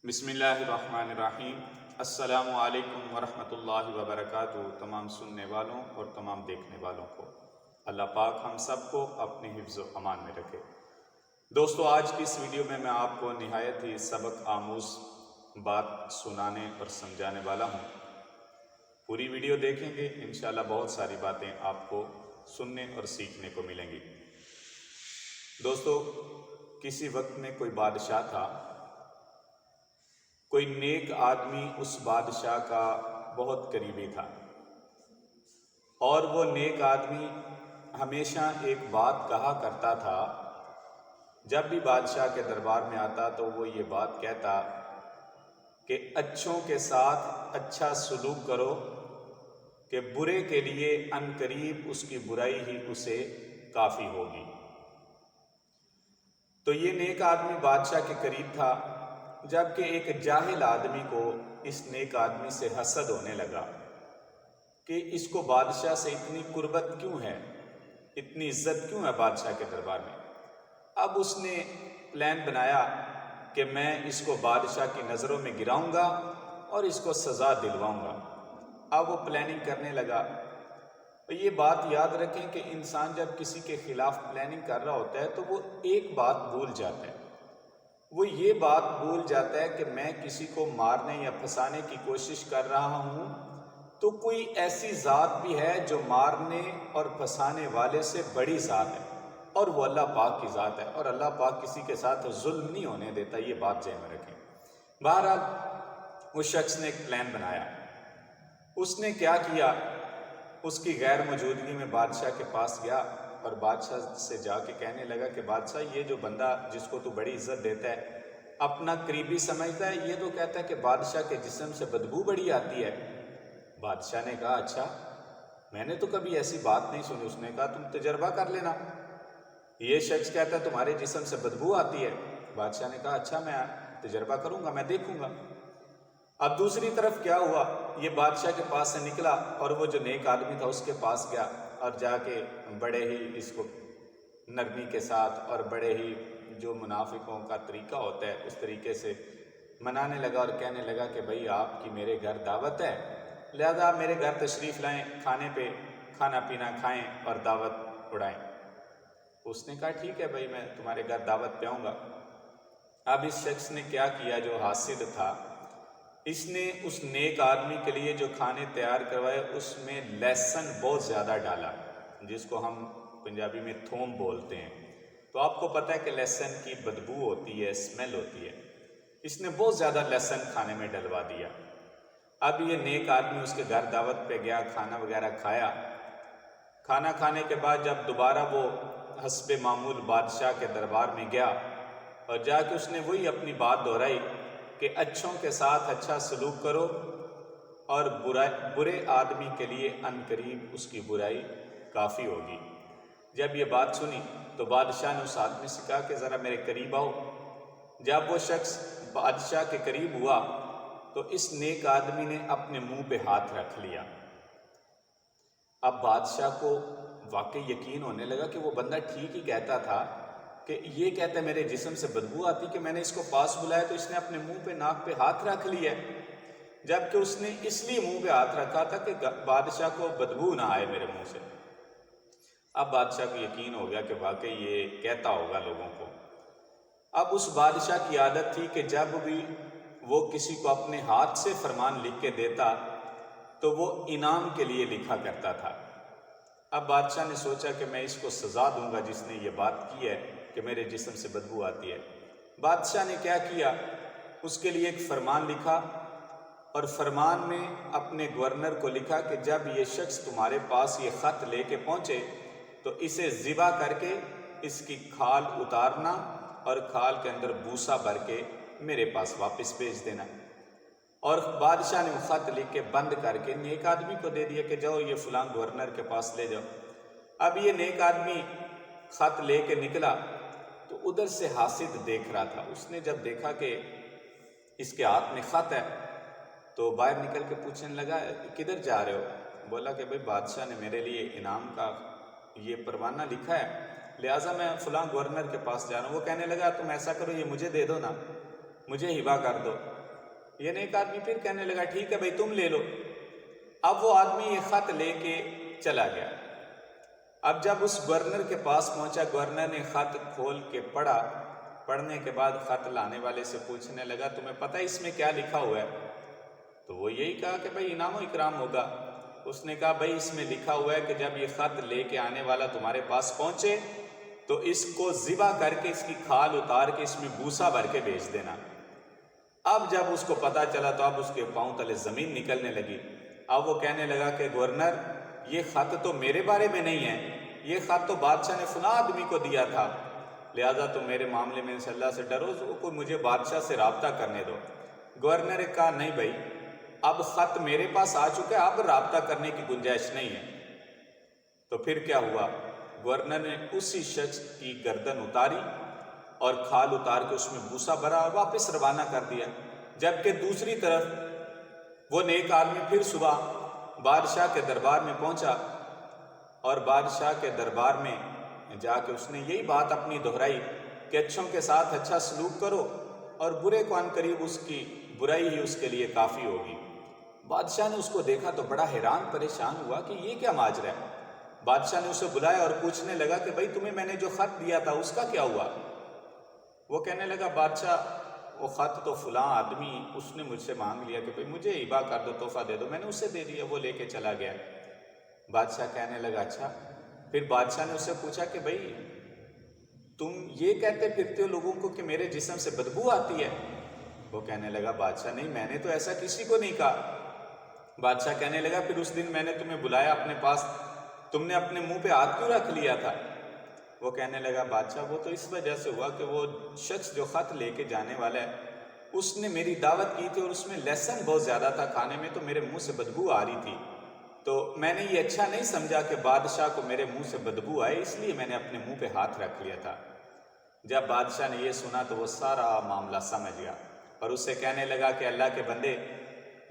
بسم اللہ الرحمن الرحیم۔ السلام علیکم ورحمۃ اللہ وبرکاتہ۔ تمام سننے والوں اور تمام دیکھنے والوں کو اللہ پاک ہم سب کو اپنے حفظ و امان میں رکھے۔ دوستو، آج کی اس ویڈیو میں آپ کو نہایت ہی سبق آموز بات سنانے اور سمجھانے والا ہوں۔ پوری ویڈیو دیکھیں گے انشاءاللہ بہت ساری باتیں آپ کو سننے اور سیکھنے کو ملیں گی۔ دوستو، کسی وقت میں کوئی بادشاہ تھا۔ کوئی نیک آدمی اس بادشاہ کا بہت قریبی تھا، اور وہ نیک آدمی ہمیشہ ایک بات کہا کرتا تھا۔ جب بھی بادشاہ کے دربار میں آتا تو وہ یہ بات کہتا کہ اچھوں کے ساتھ اچھا سلوک کرو کہ برے کے لیے عن قریب اس کی برائی ہی اسے کافی ہوگی۔ تو یہ نیک آدمی بادشاہ کے قریب تھا، جبکہ ایک جاہل آدمی کو اس نیک آدمی سے حسد ہونے لگا کہ اس کو بادشاہ سے اتنی قربت کیوں ہے، اتنی عزت کیوں ہے بادشاہ کے دربار میں۔ اب اس نے پلان بنایا کہ میں اس کو بادشاہ کی نظروں میں گراؤں گا اور اس کو سزا دلواؤں گا۔ اب وہ پلاننگ کرنے لگا۔ یہ بات یاد رکھیں کہ انسان جب کسی کے خلاف پلاننگ کر رہا ہوتا ہے تو وہ ایک بات بھول جاتا ہے۔ وہ یہ بات بھول جاتا ہے کہ میں کسی کو مارنے یا پھنسانے کی کوشش کر رہا ہوں تو کوئی ایسی ذات بھی ہے جو مارنے اور پھنسانے والے سے بڑی ذات ہے، اور وہ اللہ پاک کی ذات ہے، اور اللہ پاک کسی کے ساتھ ظلم نہیں ہونے دیتا۔ یہ بات ذہن میں رکھیں۔ بہرحال اس شخص نے ایک پلان بنایا۔ اس نے کیا کیا، اس کی غیر موجودگی میں بادشاہ کے پاس گیا اور بادشاہ سے جا کے کہنے لگا کہ بادشاہ، یہ جو بندہ جس کو تو بڑی عزت دیتا ہے، اپنا قریبی سمجھتا ہے، یہ تو کہتا ہے کہ بادشاہ کے جسم سے بدبو بڑی آتی ہے۔ بادشاہ نے کہا اچھا، میں نے تو کبھی ایسی بات نہیں سنی۔ اس نے کہا تم تجربہ کر لینا۔ یہ شخص کہتا ہے تمہارے جسم سے بدبو آتی ہے۔ بادشاہ نے کہا اچھا، میں تجربہ کروں گا، میں دیکھوں گا۔ اب دوسری طرف کیا ہوا، یہ بادشاہ کے پاس سے نکلا اور وہ جو نیک آدمی تھا اس کے پاس گیا اور جا کے بڑے ہی اس کو نرمی کے ساتھ اور بڑے ہی جو منافقوں کا طریقہ ہوتا ہے اس طریقے سے منانے لگا اور کہنے لگا کہ بھئی آپ کی میرے گھر دعوت ہے، لہذا آپ میرے گھر تشریف لائیں، کھانے پہ کھانا پینا کھائیں اور دعوت اڑائیں۔ اس نے کہا ٹھیک ہے بھئی، میں تمہارے گھر دعوت پہ آؤں گا۔ اب اس شخص نے کیا کیا جو حاسد تھا، اس نے اس نیک آدمی کے لیے جو کھانے تیار کروائے اس میں لہسن بہت زیادہ ڈالا، جس کو ہم پنجابی میں تھوم بولتے ہیں۔ تو آپ کو پتہ ہے کہ لہسن کی بدبو ہوتی ہے، اسمیل ہوتی ہے۔ اس نے بہت زیادہ لہسن کھانے میں ڈلوا دیا۔ اب یہ نیک آدمی اس کے گھر دعوت پہ گیا، کھانا وغیرہ کھایا۔ کھانا کھانے کے بعد جب دوبارہ وہ حسب معمول بادشاہ کے دربار میں گیا اور جا کے اس نے وہی اپنی بات دہرائی کہ اچھوں کے ساتھ اچھا سلوک کرو اور برے آدمی کے لیے عن قریب اس کی برائی کافی ہوگی۔ جب یہ بات سنی تو بادشاہ نے اس آدمی سے کہا کہ ذرا میرے قریب آؤ۔ جب وہ شخص بادشاہ کے قریب ہوا تو اس نیک آدمی نے اپنے منہ پہ ہاتھ رکھ لیا۔ اب بادشاہ کو واقعی یقین ہونے لگا کہ وہ بندہ ٹھیک ہی کہتا تھا کہ یہ کہتا ہے میرے جسم سے بدبو آتی کہ میں نے اس کو پاس بلایا تو اس نے اپنے منہ پہ ناک پہ ہاتھ رکھ لیا ہے، جبکہ اس نے اس لیے منہ پہ ہاتھ رکھا تھا کہ بادشاہ کو بدبو نہ آئے میرے منہ سے۔ اب بادشاہ کو یقین ہو گیا کہ واقعی یہ کہتا ہوگا لوگوں کو۔ اب اس بادشاہ کی عادت تھی کہ جب بھی وہ کسی کو اپنے ہاتھ سے فرمان لکھ کے دیتا تو وہ انعام کے لیے لکھا کرتا تھا۔ اب بادشاہ نے سوچا کہ میں اس کو سزا دوں گا جس نے یہ بات کی ہے کہ میرے جسم سے بدبو آتی ہے۔ بادشاہ نے کیا کیا، اس کے لیے ایک فرمان لکھا اور فرمان میں اپنے گورنر کو لکھا کہ جب یہ شخص تمہارے پاس یہ خط لے کے پہنچے تو اسے ذبح کر کے اس کی کھال اتارنا اور کھال کے اندر بھوسا بھر کے میرے پاس واپس بھیج دینا۔ اور بادشاہ نے وہ خط لکھ کے بند کر کے نیک آدمی کو دے دیا کہ جاؤ یہ فلاں گورنر کے پاس لے جاؤ۔ اب یہ نیک آدمی خط لے کے نکلا تو ادھر سے حاسد دیکھ رہا تھا۔ اس نے جب دیکھا کہ اس کے ہاتھ میں خط ہے تو باہر نکل کے پوچھنے لگا کدھر جا رہے ہو؟ بولا کہ بھئی بادشاہ نے میرے لیے انعام کا یہ پروانہ لکھا ہے، لہٰذا میں فلاں گورنر کے پاس جا رہا ہوں۔ وہ کہنے لگا تم ایسا کرو یہ مجھے دے دو نا۔ مجھے ہبا کر دو۔ یہ نیک آدمی پھر کہنے لگا ٹھیک ہے بھائی تم لے لو۔ اب وہ آدمی یہ خط لے کے چلا گیا۔ اب جب اس گورنر کے پاس پہنچا، گورنر نے خط کھول کے پڑھا۔ پڑھنے کے بعد خط لانے والے سے پوچھنے لگا تمہیں پتہ اس میں کیا لکھا ہوا ہے؟ تو وہ یہی کہا کہ بھائی انعام و اکرام ہوگا۔ اس نے کہا بھائی اس میں لکھا ہوا ہے کہ جب یہ خط لے کے آنے والا تمہارے پاس پہنچے تو اس کو ذبح کر کے اس کی کھال اتار کے اس میں بھوسا بھر کے بیچ دینا۔ اب جب اس کو پتہ چلا تو اب اس کے پاؤں تلے زمین نکلنے لگی۔ اب وہ کہنے لگا کہ گورنر یہ خط تو میرے بارے میں نہیں ہے، یہ خط تو بادشاہ نے فلاں آدمی کو دیا تھا، لہذا تم میرے معاملے میں انشاء اللہ سے ڈرو، کوئی مجھے بادشاہ سے رابطہ کرنے دو۔ گورنر نے کہا نہیں بھائی اب خط میرے پاس آ چکا ہے، اب رابطہ کرنے کی گنجائش نہیں ہے۔ تو پھر کیا ہوا؟ گورنر نے اسی شخص کی گردن اتاری اور کھال اتار کے اس میں بھوسا بھرا اور واپس روانہ کر دیا۔ جبکہ دوسری طرف وہ نیک آدمی پھر صبح بادشاہ کے دربار میں پہنچا اور بادشاہ کے دربار میں جا کے اس نے یہی بات اپنی دہرائی کہ اچھوں کے ساتھ اچھا سلوک کرو اور برے کو عن قریب اس کی برائی ہی اس کے لیے کافی ہوگی۔ بادشاہ نے اس کو دیکھا تو بڑا حیران پریشان ہوا کہ یہ کیا ماجرا ہے۔ بادشاہ نے اسے بلایا اور پوچھنے لگا کہ بھائی تمہیں میں نے جو خط دیا تھا اس کا کیا ہوا؟ وہ کہنے لگا بادشاہ وہ خط تو فلاں آدمی اس نے مجھ سے مانگ لیا کہ بھائی مجھے ہبا کر دو، تحفہ دے دو، میں نے اسے دے دیا، وہ لے کے چلا گیا۔ بادشاہ کہنے لگا اچھا۔ پھر بادشاہ نے اس سے پوچھا کہ بھائی تم یہ کہتے پھرتے ہو لوگوں کو کہ میرے جسم سے بدبو آتی ہے؟ وہ کہنے لگا بادشاہ نہیں میں نے تو ایسا کسی کو نہیں کہا۔ بادشاہ کہنے لگا پھر اس دن میں نے تمہیں بلایا اپنے پاس، تم نے اپنے منہ پہ ہاتھ کیوں رکھ لیا تھا؟ وہ کہنے لگا بادشاہ وہ تو اس وجہ سے ہوا کہ وہ شخص جو خط لے کے جانے والا ہے اس نے میری دعوت کی تھی اور اس میں لہسن بہت زیادہ تھا کھانے میں، تو میرے منہ سے بدبو آ رہی تھی، تو میں نے یہ اچھا نہیں سمجھا کہ بادشاہ کو میرے منہ سے بدبو آئے، اس لیے میں نے اپنے منہ پہ ہاتھ رکھ لیا تھا۔ جب بادشاہ نے یہ سنا تو وہ سارا معاملہ سمجھ گیا اور اسے کہنے لگا کہ اللہ کے بندے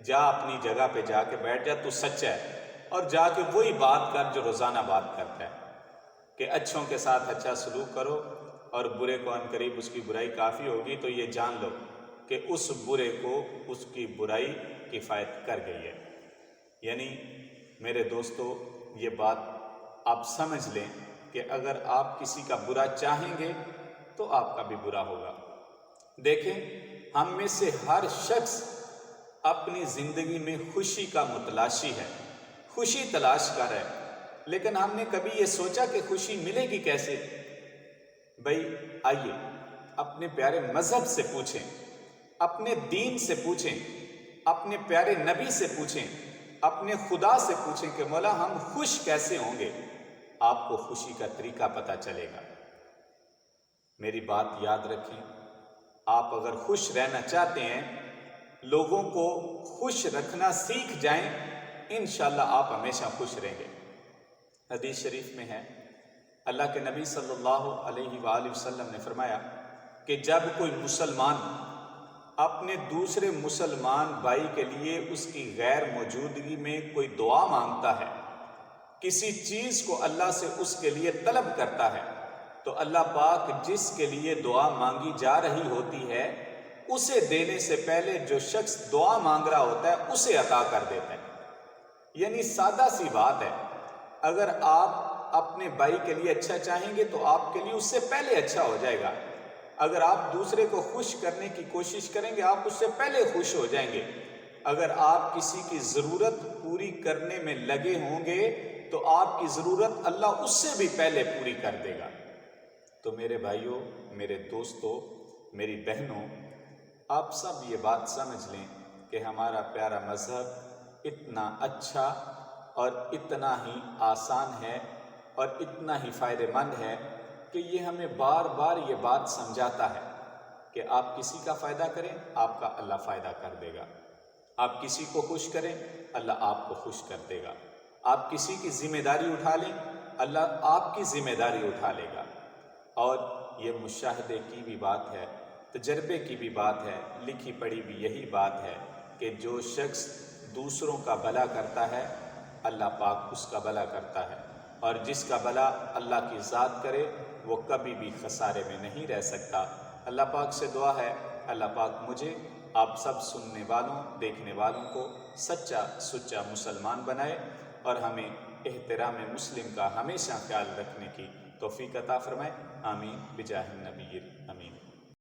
جا اپنی جگہ پہ جا کے بیٹھ جا، تو سچا ہے، اور جا کے وہی بات کر جو روزانہ بات کرتا ہے کہ اچھوں کے ساتھ اچھا سلوک کرو اور برے کو عن قریب اس کی برائی کافی ہوگی، تو یہ جان لو کہ اس برے کو اس کی برائی کفایت کر گئی ہے۔ یعنی میرے دوستو یہ بات آپ سمجھ لیں کہ اگر آپ کسی کا برا چاہیں گے تو آپ کا بھی برا ہوگا۔ دیکھیں ہم میں سے ہر شخص اپنی زندگی میں خوشی کا متلاشی ہے، خوشی تلاش کر ہے، لیکن ہم نے کبھی یہ سوچا کہ خوشی ملے گی کیسے؟ بھائی آئیے اپنے پیارے مذہب سے پوچھیں، اپنے دین سے پوچھیں، اپنے پیارے نبی سے پوچھیں، اپنے خدا سے پوچھیں کہ مولا ہم خوش کیسے ہوں گے؟ آپ کو خوشی کا طریقہ پتہ چلے گا۔ میری بات یاد رکھیں، آپ اگر خوش رہنا چاہتے ہیں، لوگوں کو خوش رکھنا سیکھ جائیں، انشاءاللہ آپ ہمیشہ خوش رہیں گے۔ حدیث شریف میں ہے اللہ کے نبی صلی اللہ علیہ وآلہ وسلم نے فرمایا کہ جب کوئی مسلمان اپنے دوسرے مسلمان بھائی کے لیے اس کی غیر موجودگی میں کوئی دعا مانگتا ہے، کسی چیز کو اللہ سے اس کے لیے طلب کرتا ہے، تو اللہ پاک جس کے لیے دعا مانگی جا رہی ہوتی ہے اسے دینے سے پہلے جو شخص دعا مانگ رہا ہوتا ہے اسے عطا کر دیتا ہے۔ یعنی سادہ سی بات ہے، اگر آپ اپنے بھائی کے لیے اچھا چاہیں گے تو آپ کے لیے اس سے پہلے اچھا ہو جائے گا۔ اگر آپ دوسرے کو خوش کرنے کی کوشش کریں گے آپ اس سے پہلے خوش ہو جائیں گے۔ اگر آپ کسی کی ضرورت پوری کرنے میں لگے ہوں گے تو آپ کی ضرورت اللہ اس سے بھی پہلے پوری کر دے گا۔ تو میرے بھائیوں، میرے دوستوں، میری بہنوں، آپ سب یہ بات سمجھ لیں کہ ہمارا پیارا مذہب اتنا اچھا اور اتنا ہی آسان ہے اور اتنا ہی فائدہ مند ہے کہ یہ ہمیں بار بار یہ بات سمجھاتا ہے کہ آپ کسی کا فائدہ کریں آپ کا اللہ فائدہ کر دے گا، آپ کسی کو خوش کریں اللہ آپ کو خوش کر دے گا، آپ کسی کی ذمہ داری اٹھا لیں اللہ آپ کی ذمہ داری اٹھا لے گا۔ اور یہ مشاہدے کی بھی بات ہے، تجربے کی بھی بات ہے، لکھی پڑھی بھی یہی بات ہے کہ جو شخص دوسروں کا بھلا کرتا ہے اللہ پاک اس کا بھلا کرتا ہے، اور جس کا بھلا اللہ کی ذات کرے وہ کبھی بھی خسارے میں نہیں رہ سکتا۔ اللہ پاک سے دعا ہے اللہ پاک مجھے آپ سب سننے والوں دیکھنے والوں کو سچا مسلمان بنائے اور ہمیں احترام مسلم کا ہمیشہ خیال رکھنے کی توفیق عطا فرمائے۔ آمین بجاہ النبی امین۔